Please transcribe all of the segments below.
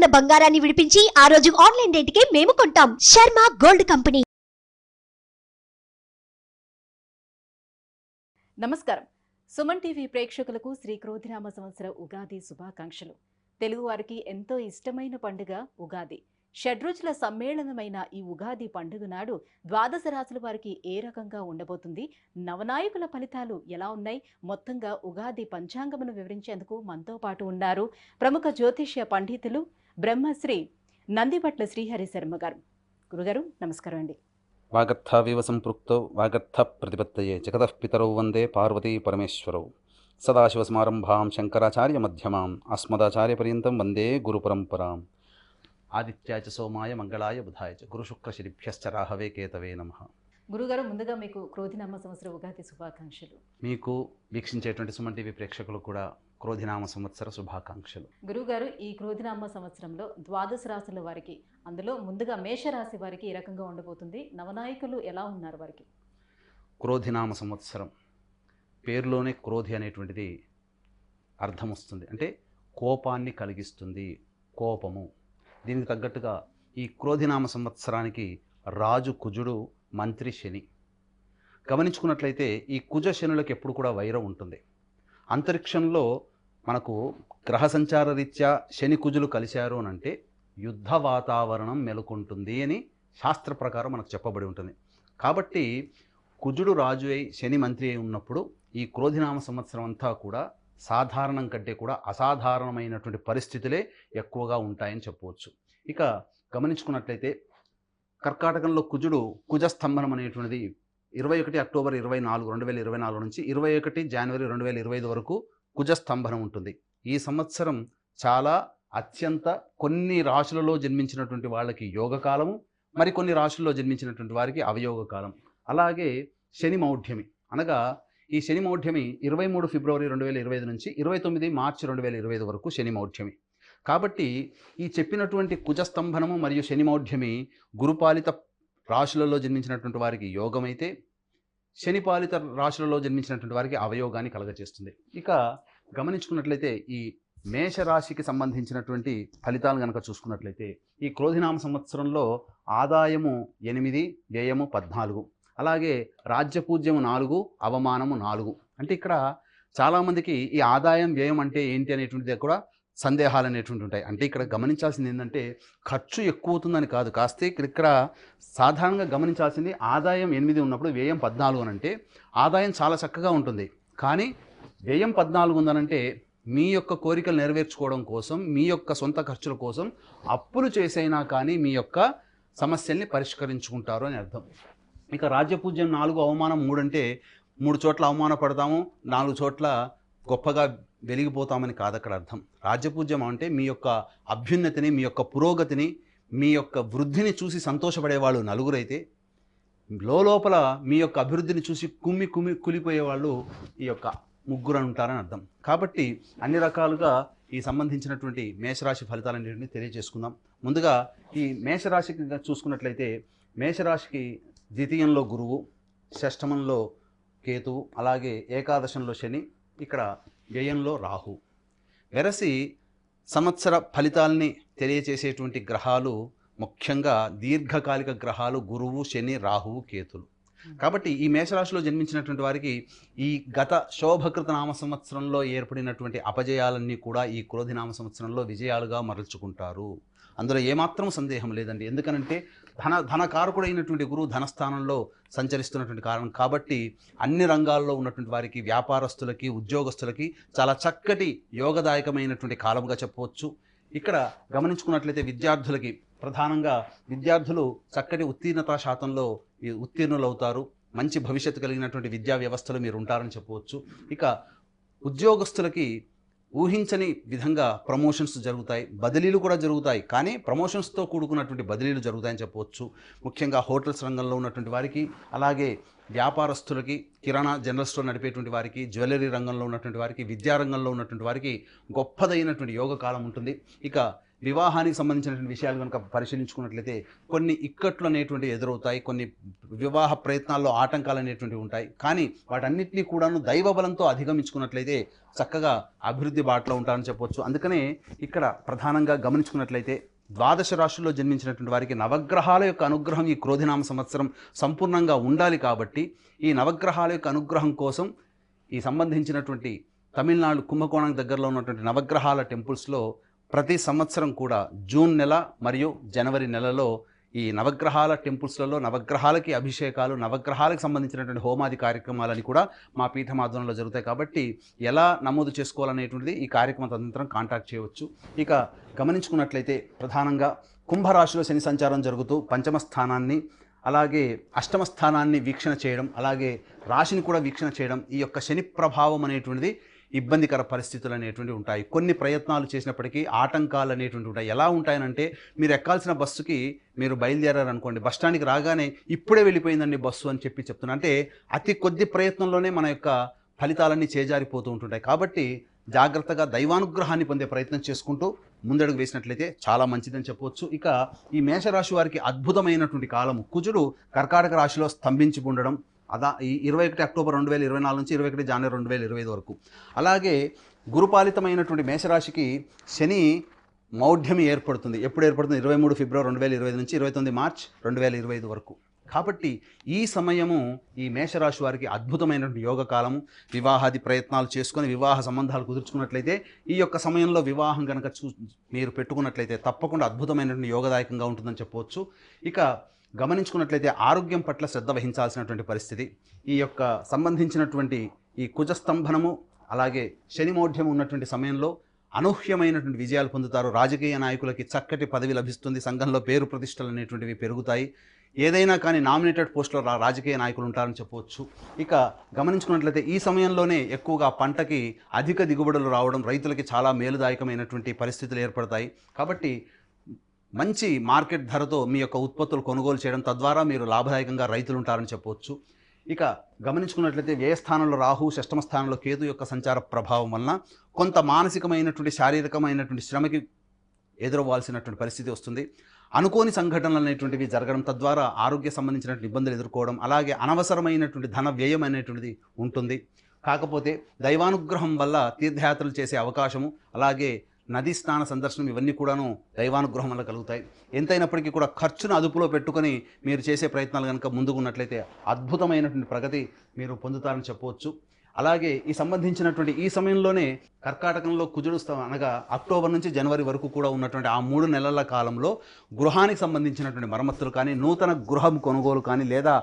ఉన్న బంగారాన్ని విడిపించి ఆ రోజు ఆన్లైన్ రేటుకే మేము కొంటాం. Sharma gold company. నమస్కారం. సుమన్ టీవీ ప్రేక్షకులకు శ్రీ క్రోధినామ సంవత్సర ఉగాది శుభాకాంక్షలు. తెలుగు వారికి ఎంతో ఇష్టమైన పండుగ ఉగాది. షడ్రుచుల సమ్మేళనమైన ఈ ఉగాది పండుగ నాడు ద్వాదశ రాశుల వారికి ఏ రకంగా ఉండబోతుంది, నవనాయకుల ఫలితాలు ఎలా ఉన్నాయి, మొత్తంగా ఉగాది పంచాంగమును వివరించేందుకు మనతో పాటు ఉన్నారు ప్రముఖ జ్యోతిష్య పండితులు బ్రహ్మశ్రీ నందిపట్ల శ్రీహరి శర్మ గారు. గురుగారు నమస్కారం అండి. వాగర్థావివ సంపృక్తో వాగర్థ ప్రతిపత్తయే జగతః పితరౌ వందే పార్వతీ పరమేశ్వరౌ. సదాశివసమారంభాం శంకరాచార్య మధ్యమాం అస్మదాచార్యపర్యంతం వందే గురుపరంపరాం. ఆదిత్యాయ చ సోమాయ మంగళాయ బుధాయ చ గురుశుక్రశనిభ్యశ్చ రాహవే కేతవే నమః. గురుగారు ముందుగా మీకు క్రోధినామ సంవత్సర ఉగాది శుభాకాంక్షలు. మీకు వీక్షించేటువంటి సుమన్ టీవీ ప్రేక్షకులు కూడా క్రోధినామ సంవత్సర శుభాకాంక్షలు. గురుగారు, ఈ క్రోధినామ సంవత్సరంలో ద్వాదశ రాశుల వారికి, అందులో ముందుగా మేషరాశి వారికి ఏ రకంగా ఉండబోతుంది, నవనాయకులు ఎలా ఉన్నారు వారికి? క్రోధినామ సంవత్సరం పేరులోనే క్రోధి అనేటువంటిది అర్థం వస్తుంది, అంటే కోపాన్ని కలిగిస్తుంది, కోపము. దీనికి తగ్గట్టుగా ఈ క్రోధినామ సంవత్సరానికి రాజు కుజుడు, మంత్రి శని. గమనించుకున్నట్లయితే ఈ కుజ శనులకు ఎప్పుడు కూడా వైరం ఉంటుంది. అంతరిక్షంలో మనకు గ్రహ సంచార రీత్యా శని కుజులు కలిశారు అని అంటే యుద్ధ వాతావరణం మెలుకుంటుంది అని శాస్త్ర ప్రకారం మనకు చెప్పబడి ఉంటుంది. కాబట్టి కుజుడు రాజు అయి శని మంత్రి అయి ఉన్నప్పుడు ఈ క్రోధినామ సంవత్సరం అంతా కూడా సాధారణం కంటే కూడా అసాధారణమైనటువంటి పరిస్థితులే ఎక్కువగా ఉంటాయని చెప్పవచ్చు. ఇక గమనించుకున్నట్లయితే కర్కాటకంలో కుజుడు కుజస్తంభనం అనేటువంటిది 21 అక్టోబర్ 2024 నుంచి 21 జనవరి 2025 వరకు కుజస్తంభనం ఉంటుంది. ఈ సంవత్సరం చాలా అత్యంత కొన్ని రాశులలో జన్మించినటువంటి వాళ్ళకి యోగకాలము, మరికొన్ని రాశుల్లో జన్మించినటువంటి వారికి అవయోగ కాలం. అలాగే శని మౌఢ్యమి అనగా ఈ శని మౌఢ్యమి 23 ఫిబ్రవరి 2025 నుంచి 29 మార్చి 2025 వరకు శని మౌఢ్యమి. కాబట్టి ఈ చెప్పినటువంటి కుజస్తంభనము మరియు శని మౌఢ్యమి గురుపాలిత రాశులలో జన్మించినటువంటి వారికి యోగమైతే, శనిపాలిత రాశులలో జన్మించినటువంటి వారికి అవయోగాన్ని కలగజేస్తుంది. ఇక గమనించుకున్నట్లయితే ఈ మేషరాశికి సంబంధించినటువంటి ఫలితాలు కనుక చూసుకున్నట్లయితే ఈ క్రోధినామ సంవత్సరంలో ఆదాయము 8, వ్యయము 14, అలాగే రాజ్యపూజ్యము 4, అవమానము 4. అంటే ఇక్కడ చాలామందికి ఈ ఆదాయం వ్యయం అంటే ఏంటి అనేటువంటిది కూడా సందేహాలు అనేటువంటి ఉంటాయి. అంటే ఇక్కడ గమనించాల్సింది ఏంటంటే ఖర్చు ఎక్కువ అవుతుందని కాదు, కాస్తే ఇక్కడ సాధారణంగా గమనించాల్సింది ఆదాయం 8 ఉన్నప్పుడు వ్యయం 14 అని అంటే ఆదాయం చాలా చక్కగా ఉంటుంది, కానీ వ్యయం 14 ఉందనంటే మీ యొక్క కోరికలు నెరవేర్చుకోవడం కోసం, మీ యొక్క సొంత ఖర్చుల కోసం అప్పులు చేసైనా కానీ మీ యొక్క సమస్యల్ని పరిష్కరించుకుంటారు అని అర్థం. ఇక రాజ్యపూజ్యం 4, అవమానం 3 అంటే 3 చోట్ల అవమానపడతాము, 4 చోట్ల గొప్పగా వెలిగిపోతామని కాదు అక్కడ అర్థం. రాజ్యపూజ్యం అంటే మీ యొక్క అభ్యున్నతిని, మీ యొక్క పురోగతిని, మీ యొక్క వృద్ధిని చూసి సంతోషపడేవాళ్ళు నలుగురైతే, లోపల మీ యొక్క అభివృద్ధిని చూసి కులిపోయేవాళ్ళు ఈ యొక్క 3 ఉంటారని అర్థం. కాబట్టి అన్ని రకాలుగా ఈ సంబంధించినటువంటి మేషరాశి ఫలితాలన్నింటినీ తెలియజేసుకుందాం. ముందుగా ఈ మేషరాశికి చూసుకున్నట్లయితే మేషరాశికి ద్వితీయంలో గురువు, షష్టమంలో కేతువు, అలాగే ఏకాదశంలో శని, ఇక్కడ వ్యయంలో రాహు. వెరసి సంవత్సర ఫలితాల్ని తెలియచేసేటువంటి గ్రహాలు ముఖ్యంగా దీర్ఘకాలిక గ్రహాలు గురువు, శని, రాహువు, కేతులు. కాబట్టి ఈ మేషరాశిలో జన్మించినటువంటి వారికి ఈ గత శోభకృత నామ సంవత్సరంలో ఏర్పడినటువంటి అపజయాలన్నీ కూడా ఈ క్రోధినామ సంవత్సరంలో విజయాలుగా మరల్చుకుంటారు. అందులో ఏమాత్రం సందేహం లేదండి. ఎందుకనంటే ధనకారకుడైనటువంటి గురువు ధనస్థానంలో సంచరిస్తున్నటువంటి కారణం కాబట్టి అన్ని రంగాల్లో ఉన్నటువంటి వారికి, వ్యాపారస్తులకి, ఉద్యోగస్తులకి చాలా చక్కటి యోగదాయకమైనటువంటి కాలంగా చెప్పవచ్చు. ఇక్కడ గమనించుకున్నట్లయితే విద్యార్థులకి, ప్రధానంగా విద్యార్థులు చక్కటి ఉత్తీర్ణతా శాతంలో ఉత్తీర్ణులవుతారు. మంచి భవిష్యత్తు కలిగినటువంటి విద్యా వ్యవస్థలో మీరు ఉంటారని చెప్పవచ్చు. ఇక ఉద్యోగస్తులకి ఊహించని విధంగా ప్రమోషన్స్ జరుగుతాయి, బదిలీలు కూడా జరుగుతాయి, కానీ ప్రమోషన్స్తో కూడుకున్నటువంటి బదిలీలు జరుగుతాయని చెప్పవచ్చు. ముఖ్యంగా హోటల్స్ రంగంలో ఉన్నటువంటి వారికి, అలాగే వ్యాపారస్తులకి, కిరాణా జనరల్ స్టోర్ నడిపేటువంటి వారికి, జ్యువెలరీ రంగంలో ఉన్నటువంటి వారికి, విద్యారంగంలో ఉన్నటువంటి వారికి గొప్పదైనటువంటి యోగ కాలం ఉంటుంది. ఇక వివాహానికి సంబంధించినటువంటి విషయాలు కనుక పరిశీలించుకున్నట్లయితే కొన్ని ఇక్కట్లు అనేటువంటివి ఎదురవుతాయి, కొన్ని వివాహ ప్రయత్నాల్లో ఆటంకాలు అనేటువంటివి ఉంటాయి. కానీ వాటన్నిటినీ కూడాను దైవబలంతో అధిగమించుకున్నట్లయితే చక్కగా అభివృద్ధి బాటలో ఉంటారని చెప్పొచ్చు. అందుకనే ఇక్కడ ప్రధానంగా గమనించుకున్నట్లయితే ద్వాదశ రాశుల్లో జన్మించినటువంటి వారికి నవగ్రహాల యొక్క అనుగ్రహం ఈ క్రోధినామ సంవత్సరం సంపూర్ణంగా ఉండాలి. కాబట్టి ఈ నవగ్రహాల యొక్క అనుగ్రహం కోసం ఈ సంబంధించినటువంటి తమిళనాడు కుంభకోణం దగ్గరలో ఉన్నటువంటి నవగ్రహాల టెంపుల్స్లో ప్రతి సంవత్సరం కూడా జూన్ నెల మరియు జనవరి నెలలో ఈ నవగ్రహాల టెంపుల్స్లలో నవగ్రహాలకి అభిషేకాలు, నవగ్రహాలకు సంబంధించినటువంటి హోమాది కార్యక్రమాలని కూడా మా పీఠం ఆధ్వర్యంలో జరుగుతాయి. కాబట్టి ఎలా నమోదు చేసుకోవాలనేటువంటిది ఈ కార్యక్రమం తదనంతరం కాంటాక్ట్ చేయవచ్చు. ఇక గమనించుకున్నట్లయితే ప్రధానంగా కుంభరాశిలో శని సంచారం జరుగుతూ పంచమ స్థానాన్ని అలాగే అష్టమ స్థానాన్ని వీక్షణ చేయడం, అలాగే రాశిని కూడా వీక్షణ చేయడం, ఈ యొక్క శని ప్రభావం అనేటువంటిది ఇబ్బందికర పరిస్థితులు అనేటువంటివి ఉంటాయి. కొన్ని ప్రయత్నాలు చేసినప్పటికీ ఆటంకాలు అనేటువంటివి ఉంటాయి. ఎలా ఉంటాయనంటే మీరు ఎక్కాల్సిన బస్సుకి మీరు బయలుదేరారు అనుకోండి, బస్ స్టాండ్కి రాగానే ఇప్పుడే వెళ్ళిపోయిందండి బస్సు అని చెప్తున్నా. అంటే అతి కొద్ది ప్రయత్నంలోనే మన యొక్క ఫలితాలన్నీ చేజారిపోతూ ఉంటుంటాయి. కాబట్టి జాగ్రత్తగా దైవానుగ్రహాన్ని పొందే ప్రయత్నం చేసుకుంటూ ముందడుగు వేసినట్లయితే చాలా మంచిదని చెప్పవచ్చు. ఇక ఈ మేషరాశి వారికి అద్భుతమైనటువంటి కాలము. కుజుడు కర్కాటక రాశిలో స్తంభించి ఉండడం, ఈ 21 అక్టోబర్ 2024 నుంచి 21 జనవరి 2025 వరకు. అలాగే గురుపాలితమైనటువంటి మేషరాశికి శని మౌఢ్యం ఏర్పడుతుంది. ఎప్పుడు ఏర్పడుతుంది? 23 ఫిబ్రవరి 2025 నుంచి 29 మార్చ్ 2025 వరకు. కాబట్టి ఈ సమయము ఈ మేషరాశి వారికి అద్భుతమైనటువంటి యోగ కాలము. వివాహాది ప్రయత్నాలు చేసుకొని వివాహ సంబంధాలు కుదుర్చుకున్నట్లయితే ఈ యొక్క సమయంలో వివాహం కనుక మీరు పెట్టుకున్నట్లయితే తప్పకుండా అద్భుతమైనటువంటి యోగదాయకంగా ఉంటుందని చెప్పవచ్చు. ఇక గమనించుకున్నట్లయితే ఆరోగ్యం పట్ల శ్రద్ధ వహించాల్సినటువంటి పరిస్థితి. ఈ యొక్క సంబంధించినటువంటి ఈ కుజస్తంభనము అలాగే శని మౌఢ్యం ఉన్నటువంటి సమయంలో అనూహ్యమైనటువంటి విజయాలు పొందుతారు. రాజకీయ నాయకులకి చక్కటి పదవి లభిస్తుంది. సంఘంలో పేరు ప్రతిష్టలు అనేటువంటివి పెరుగుతాయి. ఏదైనా కానీ నామినేటెడ్ పోస్టులో రాజకీయ నాయకులు ఉంటారని చెప్పవచ్చు. ఇక గమనించుకున్నట్లయితే ఈ సమయంలోనే ఎక్కువగా పంటకి అధిక దిగుబడులు రావడం, రైతులకి చాలా మేలుదాయకమైనటువంటి పరిస్థితులు ఏర్పడతాయి. కాబట్టి మంచి మార్కెట్ ధరతో మీ యొక్క ఉత్పత్తులు కొనుగోలు చేయడం, తద్వారా మీరు లాభదాయకంగా రైతులు ఉంటారని చెప్పవచ్చు. ఇక గమనించుకున్నట్లయితే వ్యయ స్థానంలో రాహు, షష్టమ స్థానంలో కేతు యొక్క సంచార ప్రభావం వలన కొంత మానసికమైనటువంటి శారీరకమైనటువంటి శ్రమకి ఎదురవ్వాల్సినటువంటి పరిస్థితి వస్తుంది. అనుకోని సంఘటనలు అనేటువంటివి జరగడం, తద్వారా ఆరోగ్య సంబంధించినటువంటి ఇబ్బందులు ఎదుర్కోవడం, అలాగే అనవసరమైనటువంటి ధన వ్యయం అనేటువంటిది ఉంటుంది. కాకపోతే దైవానుగ్రహం వల్ల తీర్థయాత్రలు చేసే అవకాశము, అలాగే నదీ స్నాన సందర్శనం ఇవన్నీ కూడాను దైవానుగ్రహం వల్ల కలుగుతాయి. ఎంతైనప్పటికీ కూడా ఖర్చును అదుపులో పెట్టుకొని మీరు చేసే ప్రయత్నాలు కనుక ముందుకున్నట్లయితే అద్భుతమైనటువంటి ప్రగతి మీరు పొందుతారని చెప్పవచ్చు. అలాగే ఈ సంబంధించినటువంటి ఈ సమయంలోనే కర్కాటకంలో కుజుడు అనగా అక్టోబర్ నుంచి జనవరి వరకు కూడా ఉన్నటువంటి ఆ 3 నెలల కాలంలో గృహానికి సంబంధించినటువంటి మరమ్మతులు కానీ, నూతన గృహం కొనుగోలు కానీ, లేదా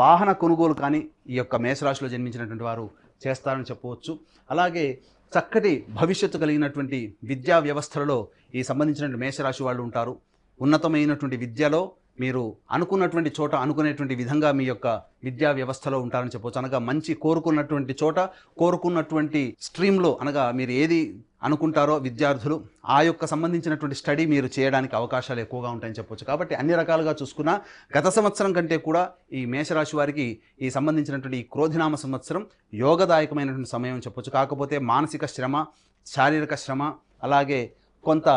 వాహన కొనుగోలు కానీ ఈ యొక్క మేషరాశిలో జన్మించినటువంటి వారు చేస్తారని చెప్పవచ్చు. అలాగే చక్కటి భవిష్యత్తు కలిగినటువంటి విద్యా వ్యవస్థలలో ఈ సంబంధించినటువంటి మేషరాశి వాళ్ళు ఉంటారు. ఉన్నతమైనటువంటి విద్యలో మీరు అనుకున్నటువంటి చోట అనుకునేటువంటి విధంగా మీ యొక్క విద్యా వ్యవస్థలో ఉంటారని చెప్పవచ్చు. అనగా మంచి కోరుకున్నటువంటి చోట కోరుకున్నటువంటి స్ట్రీమ్లో, అనగా మీరు ఏది అనుకుంటారో విద్యార్థులు ఆ యొక్క సంబంధించినటువంటి స్టడీ మీరు చేయడానికి అవకాశాలు ఎక్కువగా ఉంటాయని చెప్పవచ్చు. కాబట్టి అన్ని రకాలుగా చూసుకున్నా గత సంవత్సరం కంటే కూడా ఈ మేషరాశి వారికి ఈ సంబంధించినటువంటి ఈ క్రోధినామ సంవత్సరం యోగదాయకమైనటువంటి సమయం అని చెప్పవచ్చు. కాకపోతే మానసిక శ్రమ, శారీరక శ్రమ, అలాగే కొంత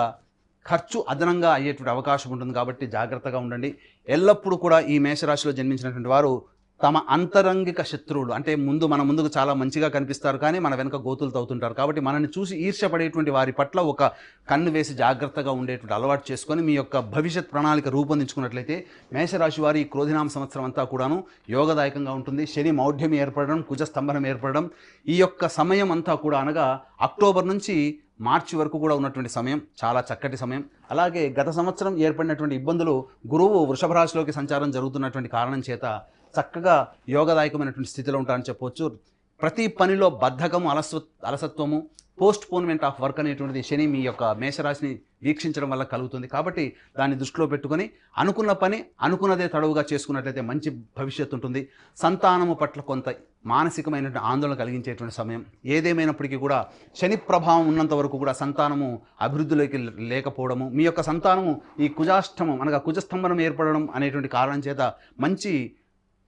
ఖర్చు అదనంగా అయ్యేటువంటి అవకాశం ఉంటుంది. కాబట్టి జాగ్రత్తగా ఉండండి. ఎల్లప్పుడూ కూడా ఈ మేషరాశిలో జన్మించినటువంటి వారు తమ అంతరంగిక శత్రువులు, అంటే మన ముందుకు చాలా మంచిగా కనిపిస్తారు కానీ మన వెనక గోతులు తవ్వుతుంటారు. కాబట్టి మనల్ని చూసి ఈర్ష్యపడేటువంటి వారి పట్ల ఒక కన్ను వేసి జాగ్రత్తగా ఉండేటువంటి అలవాటు చేసుకొని మీ యొక్క భవిష్యత్ ప్రణాళిక రూపొందించుకున్నట్లయితే మేషరాశి వారి క్రోధినామ సంవత్సరం అంతా కూడాను యోగదాయకంగా ఉంటుంది. శని మౌఢ్యం ఏర్పడడం, కుజస్తంభనం ఏర్పడడం, ఈ యొక్క సమయం అంతా కూడా అనగా అక్టోబర్ నుంచి మార్చి వరకు కూడా ఉన్నటువంటి సమయం చాలా చక్కటి సమయం. అలాగే గత సంవత్సరం ఏర్పడినటువంటి ఇబ్బందులు, గురువు వృషభ రాశిలోకి సంచారం జరుగుతున్నటువంటి కారణం చేత చక్కగా యోగదాయకమైనటువంటి స్థితిలో ఉంటారని చెప్పవచ్చు. ప్రతి పనిలో బద్ధకము, అలసత్వము, పోస్ట్ పోన్మెంట్ ఆఫ్ వర్క్ అనేటువంటిది శని మీ యొక్క మేషరాశిని వీక్షించడం వల్ల కలుగుతుంది. కాబట్టి దాన్ని దృష్టిలో పెట్టుకొని అనుకున్న పని అనుకున్నదే తడవుగా చేసుకున్నట్లయితే మంచి భవిష్యత్తు ఉంటుంది. సంతానము పట్ల కొంత మానసికమైనటువంటి ఆందోళన కలిగించేటువంటి సమయం. ఏదేమైనప్పటికీ కూడా శని ప్రభావం ఉన్నంత వరకు కూడా సంతానము అభివృద్ధిలోకి లేకపోవడము, మీ యొక్క సంతానము ఈ కుజాష్టమం అనగా కుజస్తంభనం ఏర్పడడం అనేటువంటి కారణం చేత మంచి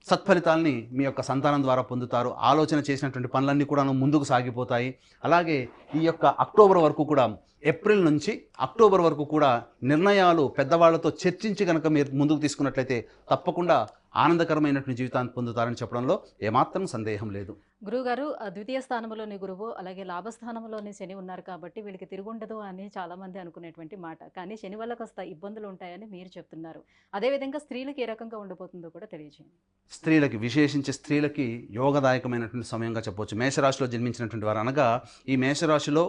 సత్ఫలితాల్ని మీ యొక్క సంతానం ద్వారా పొందుతారు. ఆలోచన చేసినటువంటి పనులన్నీ కూడా ముందుకు సాగిపోతాయి. అలాగే ఈ యొక్క అక్టోబర్ వరకు కూడా, ఏప్రిల్ నుంచి అక్టోబర్ వరకు కూడా నిర్ణయాలు పెద్దవాళ్లతో చర్చించి కనుక మీరు ముందుకు తీసుకున్నట్లయితే తప్పకుండా ఆనందకరమైనటువంటి జీవితాన్ని పొందుతారని చెప్పడంలో ఏమాత్రం సందేహం లేదు. గురువుగారు, ద్వితీయ స్థానంలోని గురువు అలాగే లాభస్థానంలోని శని ఉన్నారు కాబట్టి వీళ్ళకి తిరుగుండదు అని చాలామంది అనుకునేటువంటి మాట. కానీ శని వల్ల కాస్త ఇబ్బందులు ఉంటాయని మీరు చెప్తున్నారు. అదేవిధంగా స్త్రీలకు ఏ రకంగా ఉండబోతుందో కూడా తెలియజేయండి. స్త్రీలకి, విశేషించి స్త్రీలకి యోగదాయకమైనటువంటి సమయంగా చెప్పవచ్చు. మేషరాశిలో జన్మించినటువంటి వారు అనగా ఈ మేషరాశిలో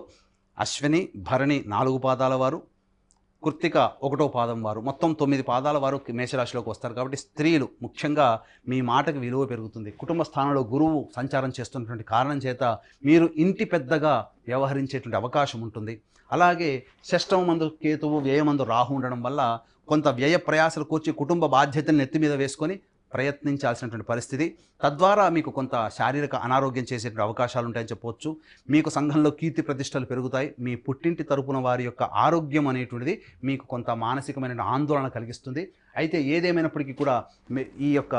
అశ్విని, భరణి 4 పాదాల వారు, కృత్తిక 1వ పాదం వారు, మొత్తం 9 పాదాల వారు మేషరాశిలోకి వస్తారు. కాబట్టి స్త్రీలు ముఖ్యంగా మీ మాటకు విలువ పెరుగుతుంది. కుటుంబ స్థానంలో గురువు సంచారం చేస్తున్నటువంటి కారణం చేత మీరు ఇంటి పెద్దగా వ్యవహరించేటువంటి అవకాశం ఉంటుంది. అలాగే షష్టమందు కేతువు, వ్యయమందు రాహు ఉండడం వల్ల కొంత వ్యయ ప్రయాసలు కూర్చి కుటుంబ బాధ్యతలను నెత్తి మీద వేసుకొని ప్రయత్నించాల్సినటువంటి పరిస్థితి. తద్వారా మీకు కొంత శారీరక అనారోగ్యం చేసేటువంటి అవకాశాలు ఉంటాయని చెప్పవచ్చు. మీకు సంఘంలో కీర్తి ప్రతిష్టలు పెరుగుతాయి. మీ పుట్టింటి తరపున వారి యొక్క ఆరోగ్యం అనేటువంటిది మీకు కొంత మానసికమైన ఆందోళన కలిగిస్తుంది. అయితే ఏదేమైనప్పటికీ కూడా ఈ యొక్క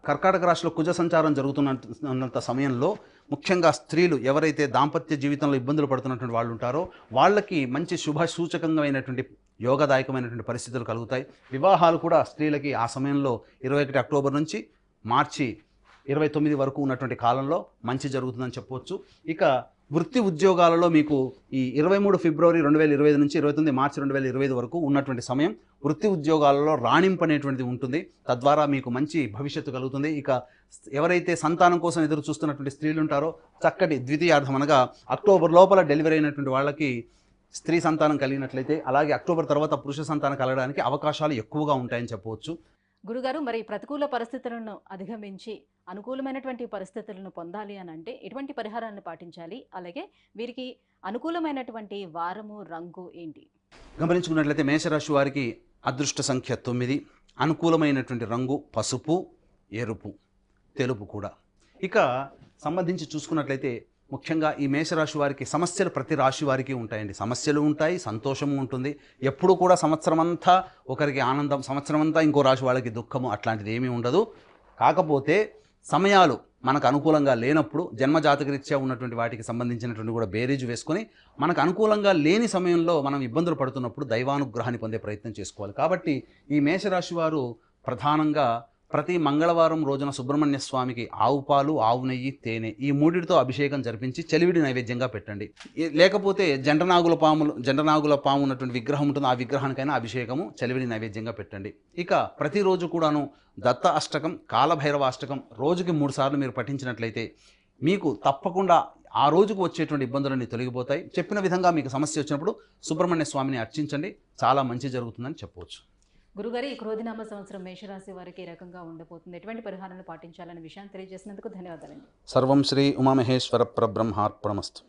కర్కాటక రాశిలో కుజ సంచారం జరుగుతున్నంత సమయంలో ముఖ్యంగా స్త్రీలు ఎవరైతే దాంపత్య జీవితంలో ఇబ్బందులు పడుతున్నటువంటి వాళ్ళు ఉంటారో వాళ్ళకి మంచి శుభ సూచకంగా యోగదాయకమైనటువంటి పరిస్థితులు కలుగుతాయి. వివాహాలు కూడా స్త్రీలకి ఆ సమయంలో 21 అక్టోబర్ నుంచి మార్చి 29 వరకు ఉన్నటువంటి కాలంలో మంచి జరుగుతుందని చెప్పవచ్చు. ఇక వృత్తి ఉద్యోగాలలో మీకు ఈ 23 ఫిబ్రవరి 2025 నుంచి 29 మార్చి 2025 వరకు ఉన్నటువంటి సమయం వృత్తి ఉద్యోగాలలో రాణింపు అనేటువంటిది ఉంటుంది. తద్వారా మీకు మంచి భవిష్యత్తు కలుగుతుంది. ఇక ఎవరైతే సంతానం కోసం ఎదురు చూస్తున్నటువంటి స్త్రీలు ఉంటారో చక్కటి ద్వితీయార్థం అనగా అక్టోబర్ లోపల డెలివరీ అయినటువంటి వాళ్ళకి స్త్రీ సంతానం కలిగినట్లయితే, అలాగే అక్టోబర్ తర్వాత పురుష సంతానం కలగడానికి అవకాశాలు ఎక్కువగా ఉంటాయని చెప్పవచ్చు. గురుగారు, మరి ప్రతికూల పరిస్థితులను అధిగమించి అనుకూలమైనటువంటి పరిస్థితులను పొందాలి అని అంటే ఎటువంటి పరిహారాన్ని పాటించాలి? అలాగే వీరికి అనుకూలమైనటువంటి వారము, రంగు ఏంటి? గమనించుకున్నట్లయితే మేషరాశి వారికి అదృష్ట సంఖ్య 9, అనుకూలమైనటువంటి రంగు పసుపు, ఎరుపు, తెలుపు కూడా. ఇక సంబంధించి చూసుకున్నట్లయితే ముఖ్యంగా ఈ మేషరాశి వారికి సమస్యలు ప్రతి రాశి వారికి ఉంటాయండి. సమస్యలు ఉంటాయి, సంతోషము ఉంటుంది. ఎప్పుడు కూడా సంవత్సరం అంతా ఒకరికి ఆనందం, సంవత్సరం అంతా ఇంకో రాశి వాళ్ళకి దుఃఖము, అట్లాంటిది ఏమీ ఉండదు. కాకపోతే సమయాలు మనకు అనుకూలంగా లేనప్పుడు జన్మజాతకరీత్యా ఉన్నటువంటి వాటికి సంబంధించినటువంటి కూడా బేరీజు వేసుకొని మనకు అనుకూలంగా లేని సమయంలో మనం ఇబ్బందులు పడుతున్నప్పుడు దైవానుగ్రహాన్ని పొందే ప్రయత్నం చేసుకోవాలి. కాబట్టి ఈ మేషరాశి వారు ప్రధానంగా ప్రతి మంగళవారం రోజున సుబ్రహ్మణ్య స్వామికి ఆవు పాలు, ఆవు నెయ్యి, తేనె ఈ మూడిటితో అభిషేకం జరిపించి చలివిడి నైవేద్యంగా పెట్టండి. లేకపోతే జంటనాగుల పాము ఉన్నటువంటి విగ్రహం ఉంటుంది, ఆ విగ్రహానికైనా అభిషేకము చలివిడి నైవేద్యంగా పెట్టండి. ఇక ప్రతిరోజు కూడాను దత్త అష్టకం, కాలభైరవ అష్టకం రోజుకి 3 సార్లు మీరు పఠించినట్లయితే మీకు తప్పకుండా ఆ రోజుకు వచ్చేటువంటి ఇబ్బందులన్నీ తొలగిపోతాయి. చెప్పిన విధంగా మీకు సమస్య వచ్చినప్పుడు సుబ్రహ్మణ్య స్వామిని అర్చించండి, చాలా మంచి జరుగుతుందని చెప్పవచ్చు. గురుగారు, ఈ క్రోధినామ సంవత్సరం మేషరాశి వారికి ఏ రకంగా ఉండబోతుంది, ఎటువంటి పరిహారాలను పాటించాలనే విషయాన్ని తెలియజేసినందుకు ధన్యవాదాలండి. సర్వం శ్రీ ఉమామహేశ్వర పరబ్రహ్మార్పణమస్తు.